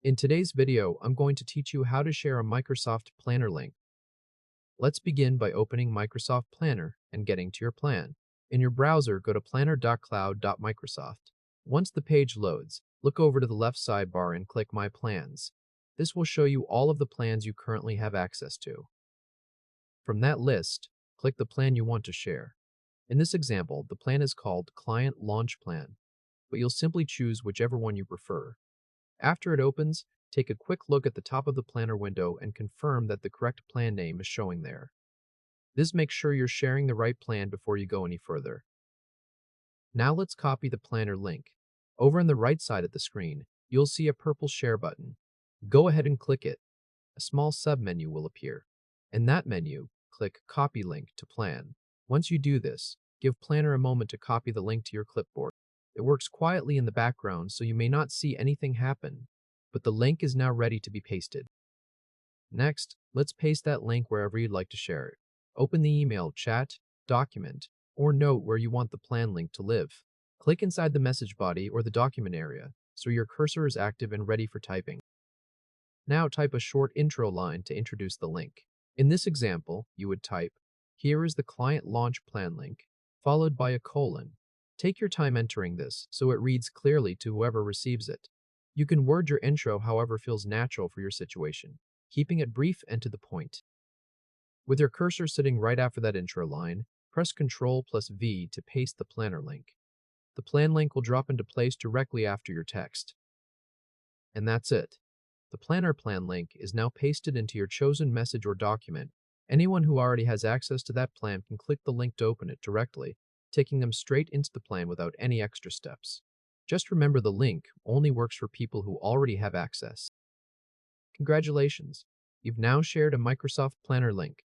In today's video, I'm going to teach you how to share a Microsoft Planner link. Let's begin by opening Microsoft Planner and getting to your plan. In your browser, go to planner.cloud.microsoft. Once the page loads, look over to the left sidebar and click My Plans. This will show you all of the plans you currently have access to. From that list, click the plan you want to share. In this example, the plan is called Client Launch Plan, but you'll simply choose whichever one you prefer. After it opens, take a quick look at the top of the planner window and confirm that the correct plan name is showing there. This makes sure you're sharing the right plan before you go any further. Now let's copy the planner link. Over on the right side of the screen, you'll see a purple Share button. Go ahead and click it. A small submenu will appear. In that menu, click Copy Link to Plan. Once you do this, give Planner a moment to copy the link to your clipboard. It works quietly in the background, so you may not see anything happen, but the link is now ready to be pasted. Next, let's paste that link wherever you'd like to share it. Open the email, chat, document, or note where you want the plan link to live. Click inside the message body or the document area so your cursor is active and ready for typing. Now type a short intro line to introduce the link. In this example, you would type, "Here is the client launch plan link," followed by a colon. Take your time entering this so it reads clearly to whoever receives it. You can word your intro however feels natural for your situation, keeping it brief and to the point. With your cursor sitting right after that intro line, press Ctrl+V to paste the planner link. The plan link will drop into place directly after your text. And that's it. The planner plan link is now pasted into your chosen message or document. Anyone who already has access to that plan can click the link to open it directly, taking them straight into the plan without any extra steps. Just remember the link only works for people who already have access. Congratulations! You've now shared a Microsoft Planner link.